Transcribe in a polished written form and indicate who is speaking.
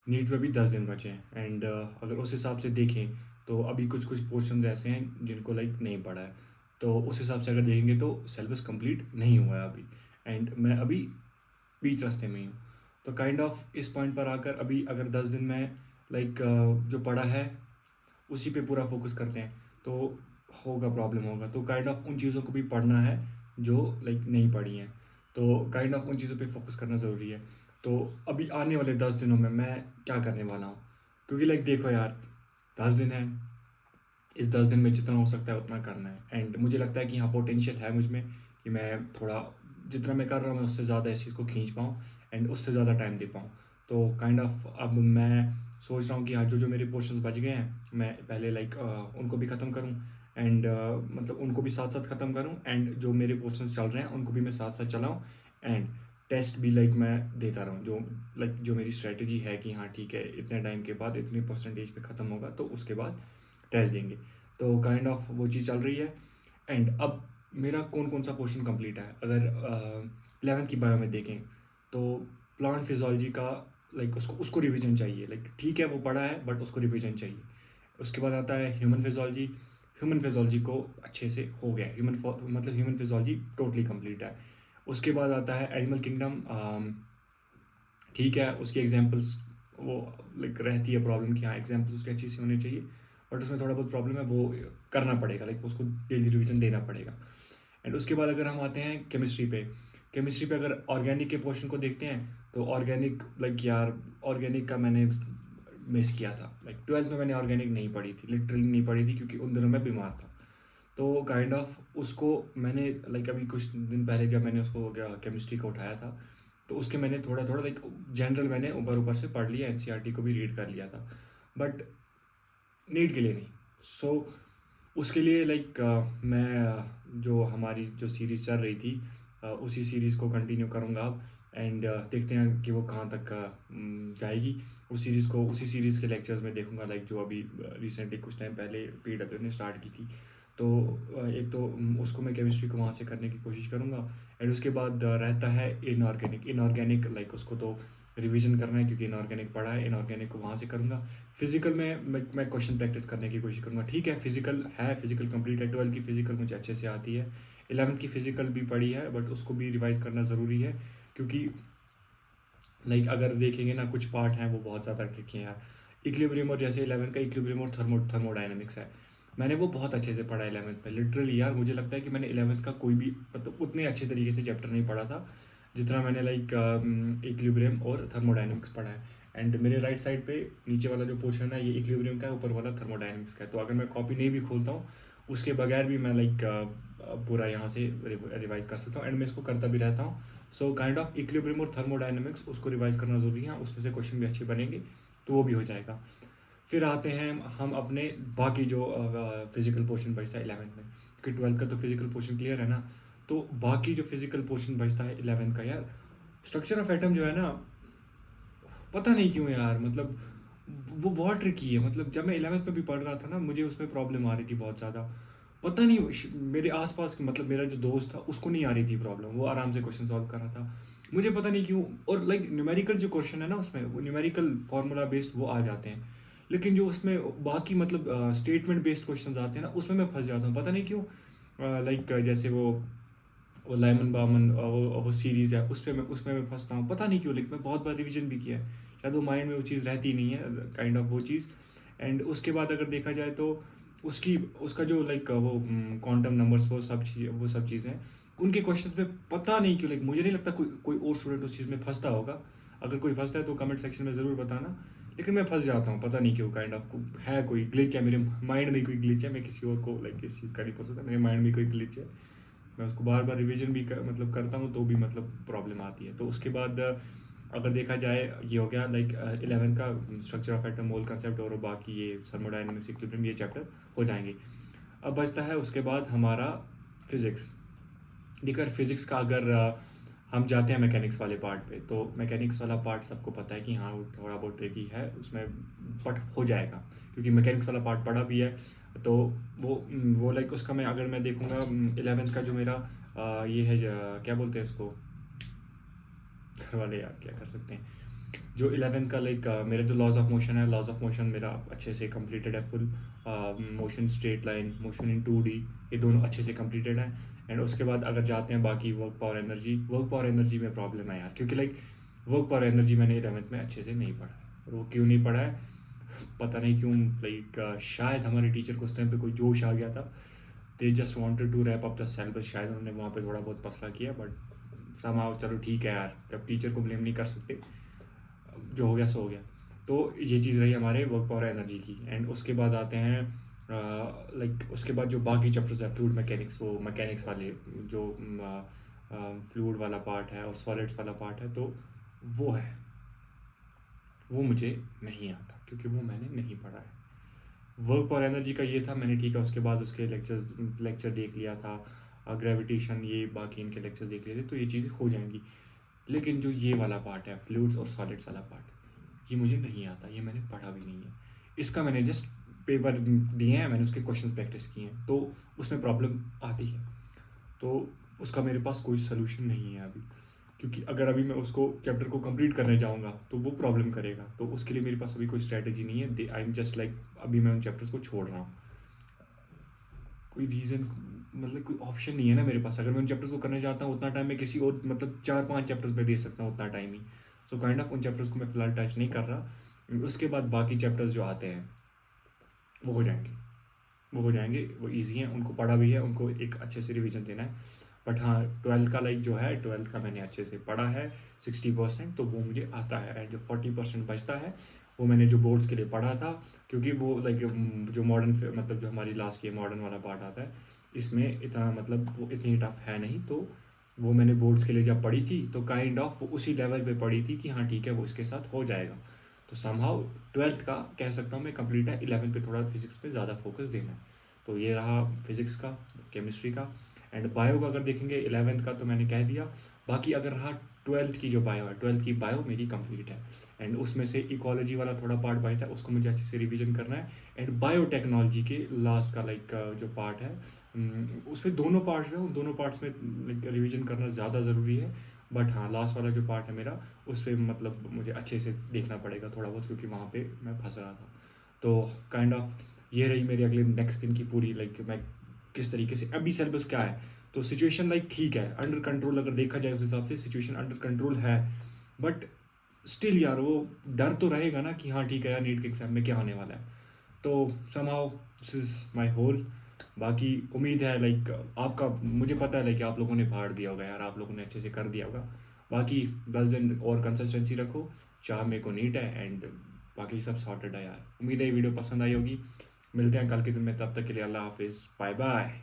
Speaker 1: NEET में भी 10 दिन बचे हैं एंड अगर उस हिसाब से देखें तो अभी कुछ-कुछ पोर्शंस ऐसे हैं जिनको लाइक नहीं पढ़ा है। तो उस हिसाब से अगर देखेंगे तो सिलेबस कंप्लीट नहीं हुआ है अभी एंड मैं अभी बीच रास्ते में ही हूँ। तो काइंड ऑफ इस पॉइंट पर आकर अभी अगर 10 दिन में लाइक जो पढ़ा है उसी पे पूरा फ़ोकस करते हैं तो होगा प्रॉब्लम होगा। तो काइंड ऑफ उन चीज़ों को भी पढ़ना है जो लाइक नहीं पढ़ी हैं। तो काइंड ऑफ उन चीज़ों पे फ़ोकस करना ज़रूरी है। तो अभी आने वाले 10 दिनों में मैं क्या करने वाला हूँ? क्योंकि लाइक देखो यार 10 दिन हैं, इस 10 दिन में जितना हो सकता है उतना करना है एंड मुझे लगता है कि हाँ पोटेंशियल है मुझ में कि मैं थोड़ा जितना मैं कर रहा हूँ मैं उससे ज़्यादा इस चीज़ को खींच पाऊँ एंड उससे ज़्यादा टाइम दे पाऊँ। तो काइंड ऑफ अब मैं सोच रहा हूँ कि हाँ जो मेरे पोर्शंस बच गए हैं मैं पहले लाइक उनको भी ख़त्म करूँ एंड मतलब उनको भी साथ साथ ख़त्म करूँ एंड जो मेरे पोर्शंस चल रहे हैं उनको भी मैं साथ साथ चलाऊँ एंड टेस्ट भी लाइक मैं देता रहूँ जो लाइक जो मेरी स्ट्रेटजी है कि हाँ ठीक है इतने टाइम के बाद इतनी परसेंटेज पे ख़त्म होगा तो उसके बाद टेस्ट देंगे। तो काइंड ऑफ वो चीज़ चल रही है एंड अब मेरा कौन कौन सा पोर्शन कंप्लीट है अगर 11th की बायो में देखें तो प्लांट फिजियोलॉजी का लाइक उसको उसको रिवीजन चाहिए लाइक ठीक है वो पढ़ा है बट उसको रिवीजन चाहिए। उसके बाद आता है ह्यूमन फिजियोलॉजी को अच्छे से हो गया मतलब ह्यूमन फिजियोलॉजी टोटली कंप्लीट है। उसके बाद आता है एनिमल किंगडम। ठीक है उसकी एग्जांपल्स वो लाइक रहती है प्रॉब्लम कि हाँ एग्जांपल्स उसके अच्छी सी होनी चाहिए बट उसमें थोड़ा बहुत प्रॉब्लम है वो करना पड़ेगा लाइक उसको डेली रिवीजन देना पड़ेगा। एंड उसके बाद अगर हम आते हैं केमिस्ट्री पे अगर ऑर्गेनिक के पोर्शन को देखते हैं तो ऑर्गेनिक लाइक यार ऑर्गेनिक का मैंने मिस किया था लाइक 12th में मैंने ऑर्गेनिक नहीं पढ़ी थी लिटरली नहीं पढ़ी थी क्योंकि उन दिनों मैं बीमार था। तो काइंड ऑफ उसको मैंने लाइक अभी कुछ दिन पहले जब मैंने उसको केमिस्ट्री को उठाया था तो उसके मैंने थोड़ा थोड़ा लाइक जनरल मैंने ऊपर ऊपर से पढ़ लिया एनसीईआरटी को भी रीड कर लिया था बट नीट के लिए नहीं। सो उसके लिए लाइक मैं जो हमारी जो सीरीज़ चल रही थी उसी सीरीज़ को कंटिन्यू करूँगा अब एंड देखते हैं कि वो कहाँ तक जाएगी। उसी सीरीज़ के लेक्चर्स में देखूँगा लाइक जो अभी रिसेंटली कुछ टाइम पहले पीडब्ल्यू ने स्टार्ट की थी। तो एक तो उसको मैं केमिस्ट्री को वहाँ से करने की कोशिश करूँगा एंड उसके बाद रहता है इनऑर्गेनिक लाइक उसको तो रिवीजन करना है क्योंकि इनऑर्गेनिक पढ़ा है इनऑर्गेनिक को वहाँ से करूँगा। फिजिकल में मैं क्वेश्चन प्रैक्टिस करने की कोशिश करूँगा। ठीक है फिजिकल कंप्लीट है 12th की फिजिकल मुझे अच्छे से आती है 11th की फिजिकल भी पढ़ी है बट उसको भी रिवाइज करना ज़रूरी है क्योंकि लाइक अगर देखेंगे ना कुछ पार्ट हैं वो बहुत ज़्यादा ट्रिकी हैं यार। इक्विलिब्रियम और जैसे 11th का इक्विलिब्रियम और थर्मोडायनेमिक्स है मैंने वो बहुत अच्छे से पढ़ा 11th में लिटरली यार मुझे लगता है कि मैंने 11th का कोई भी मतलब उतने अच्छे तरीके से चैप्टर नहीं पढ़ा था जितना मैंने लाइक इक्विलिब्रियम और थर्मोडायनेमिक्स पढ़ा है। एंड मेरे राइट साइड पे नीचे वाला जो पोर्शन है ये इक्विलिब्रियम का है ऊपर वाला थर्मोडायनेमिक्स का है। तो अगर मैं कॉपी नहीं भी खोलता हूँ उसके बगैर भी मैं लाइक पूरा यहाँ से रिवाइज कर सकता हूँ एंड मैं इसको करता भी रहता हूँ। सो काइंड ऑफ इक्विलिब्रियम और थर्मोडायनेमिक्स उसको रिवाइज करना ज़रूरी है उसमें से क्वेश्चन भी अच्छे बनेंगे तो वो भी हो जाएगा। फिर आते हैं हम अपने बाकी जो फिजिकल पोर्शन बचता है 11th में क्योंकि 12th का तो फिजिकल पोर्शन क्लियर है ना। तो बाकी जो फिजिकल पोर्शन बचता है 11th का यार स्ट्रक्चर ऑफ एटम जो है ना पता नहीं क्यों यार मतलब वो बहुत ट्रिकी है। मतलब जब मैं 11th में भी पढ़ रहा था ना मुझे उसमें प्रॉब्लम आ रही थी बहुत ज़्यादा। पता नहीं मेरे आसपास मतलब मेरा जो दोस्त था उसको नहीं आ रही थी प्रॉब्लम वो आराम से क्वेश्चन सॉल्व कर रहा था। मुझे पता नहीं क्यों। और लाइक न्यूमेरिकल जो क्वेश्चन है ना उसमें वो न्यूमेरिकल फार्मूला बेस्ड वो आ जाते हैं लेकिन जो उसमें बाकी मतलब स्टेटमेंट बेस्ड क्वेश्चन आते हैं ना उसमें मैं फंस जाता हूँ पता नहीं क्यों। लाइक जैसे वो लाइमन बामन वो सीरीज़ है उसमें मैं फंसता हूँ पता नहीं क्यों। लेकिन मैं बहुत बार रिवीजन भी किया है शायद वो माइंड में वो चीज़ रहती नहीं है काइंड ऑफ वो चीज़। एंड उसके बाद अगर देखा जाए तो उसकी उसका जो लाइक वो क्वांटम नंबर्स वो सब चीज़ें उनके क्वेश्चंस में पता नहीं क्यों लाइक मुझे नहीं लगता कोई कोई और स्टूडेंट उस चीज़ में फंसता होगा। अगर कोई फंसता है तो कमेंट सेक्शन में ज़रूर बताना। लेकिन मैं फंस जाता हूँ पता नहीं क्यों काइंड ऑफ है कोई ग्लिच है मेरे माइंड में कोई ग्लिच है। मैं किसी और को लाइक इस चीज़ का नहीं पता मेरे माइंड में कोई ग्लिच है। मैं उसको बार बार रिवीजन भी मतलब करता हूँ तो भी मतलब प्रॉब्लम आती है। तो उसके बाद अगर देखा जाए ये हो गया लाइक 11th का structure of atom mole concept और बाकी ये थर्मोडायनेमिक्स इक्विलिब्रियम ये चैप्टर हो जाएंगे। अब बचता है उसके बाद हमारा फिज़िक्स। देखकर फिज़िक्स का अगर हम जाते हैं मैकेनिक्स वाले पार्ट पे तो मैकेनिक्स वाला पार्ट सबको पता है कि हाँ वो थोड़ा बहुत ट्रिकी है उसमें बट हो जाएगा क्योंकि मैकेनिक्स वाला पार्ट पढ़ा भी है। तो वो लाइक उसका मैं अगर मैं देखूँगा 11th का जो मेरा ये है क्या बोलते हैं इसको घर वाले यार क्या कर सकते हैं जो 11th का लाइक मेरा जो लॉज ऑफ मोशन है, लॉज ऑफ मोशन मेरा अच्छे से कंप्लीटेड है full. Motion straight line, motion in 2D, ये दोनों अच्छे से कंप्लीटेड हैं। एंड उसके बाद अगर जाते हैं बाकी वर्क पावर एनर्जी में प्रॉब्लम है यार, क्योंकि लाइक वर्क पावर एनर्जी मैंने 11th में अच्छे से नहीं पढ़ा है। और वो क्यों नहीं पढ़ा है पता नहीं क्यों, लाइक शायद हमारे टीचर को उस टाइम पे कोई जोश आ गया था। They just wanted to wrap up the syllabus, शायद उन्होंने वहाँ पे थोड़ा बहुत पसला किया। बट समाओ चलो ठीक है यार, अब टीचर को ब्लेम नहीं कर सकते, जो हो गया सो हो गया। तो ये चीज़ रही हमारे वर्क पावर एनर्जी की। एंड उसके बाद आते हैं लाइक उसके बाद जो बाकी चैप्टर्स है, फ्लूइड मैकेनिक्स, वो मैकेनिक्स वाले जो फ्लूइड वाला पार्ट है और सॉलिड्स वाला पार्ट है, तो वो है, वो मुझे नहीं आता क्योंकि वो मैंने नहीं पढ़ा है। वर्क और एनर्जी का ये था, मैंने ठीक है उसके बाद उसके लेक्चर देख लिया था, ग्रेविटेशन, ये बाकी इनके लेक्चर्स देख लिए थे, तो ये चीज़ें हो जाएंगी। लेकिन जो ये वाला पार्ट है, फ्लूइड्स और सॉलिड्स वाला पार्ट, ये मुझे नहीं आता, ये मैंने पढ़ा भी नहीं है। इसका मैंने जस्ट पेपर दिए हैं, मैंने उसके क्वेश्चंस प्रैक्टिस किए हैं, तो उसमें प्रॉब्लम आती है। तो उसका मेरे पास कोई सलूशन नहीं है अभी, क्योंकि अगर अभी मैं उसको चैप्टर को कंप्लीट करने जाऊँगा तो वो प्रॉब्लम करेगा। तो उसके लिए मेरे पास अभी कोई स्ट्रैटेजी नहीं है। आई एम जस्ट लाइक अभी मैं उन चैप्टर्स को छोड़ रहा हूँ। कोई रीज़न, मतलब कोई ऑप्शन नहीं है ना मेरे पास। अगर मैं उन चैप्टर्स को करने जाता हूँ उतना टाइम मैं किसी और, मतलब 4-5 चैप्टर्स पे दे सकता हूँ उतना time he. So kind of उन चैप्टर्स को मैं फ़िलहाल टच नहीं कर रहा। उसके बाद बाकी चैप्टर्स जो आते हैं वो हो जाएंगे, वो ईजी हैं, उनको पढ़ा भी है, उनको एक अच्छे से रिवीजन देना है। बट हाँ, 12th का लाइक जो है, 12th का मैंने अच्छे से पढ़ा है 60%, तो वो मुझे आता है। एंड जो 40% बचता है वो मैंने जो बोर्ड्स के लिए पढ़ा था, क्योंकि वो लाइक जो मॉडर्न, मतलब जो हमारी लास्ट की मॉडर्न वाला पार्ट आता है, इसमें इतना मतलब वो इतनी टफ है नहीं। तो वो मैंने बोर्ड्स के लिए जब पढ़ी थी तो काइंड ऑफ वो उसी लेवल पे पढ़ी थी कि हाँ ठीक है, वो इसके साथ हो जाएगा। तो समहाउ 12th का कह सकता हूँ मैं कंप्लीट है। 11th पे थोड़ा फिजिक्स पे ज़्यादा फोकस देना है। तो ये रहा फिजिक्स का, केमिस्ट्री का। एंड बायो का अगर देखेंगे 11th का तो मैंने कह दिया। बाकी अगर रहा 12th की जो बायो है, 12th की बायो मेरी कंप्लीट है। एंड उसमें से इकोलॉजी वाला थोड़ा पार्ट बचा है, उसको मुझे अच्छे से रिवीजन करना है। एंड बायोटेक्नोलॉजी के लास्ट का लाइक जो पार्ट है, उसमें दोनों पार्ट्स हैं, उन दोनों पार्ट्स में लाइक रिवीजन करना ज़्यादा ज़रूरी है। बट हाँ, लास्ट वाला जो पार्ट है मेरा, उस पर मतलब मुझे अच्छे से देखना पड़ेगा थोड़ा बहुत, क्योंकि वहाँ पे मैं फंस रहा था। तो काइंड ऑफ ये रही मेरी अगले नेक्स्ट दिन की पूरी, लाइक मैं किस तरीके से, अभी सिलेबस क्या है, तो सिचुएशन लाइक ठीक है, अंडर कंट्रोल अगर देखा जाए उस हिसाब से सिचुएशन अंडर कंट्रोल है। बट स्टिल यार वो डर तो रहेगा ना कि हाँ ठीक है यार, नीट के एग्जाम में क्या होने वाला है। तो somehow this is my whole. बाकी उम्मीद है लाइक आपका, मुझे पता है लाइक आप लोगों ने फाड़ दिया होगा यार, आप लोगों ने अच्छे से कर दिया होगा। बाकी 10 दिन और कंसिस्टेंसी रखो, चाह मेरे को नीट है। एंड बाकी सब सॉर्टेड है यार। उम्मीद है ये वीडियो पसंद आई होगी। मिलते हैं कल के दिन में, तब तक के लिए अल्लाह हाफिज़, बाय बाय।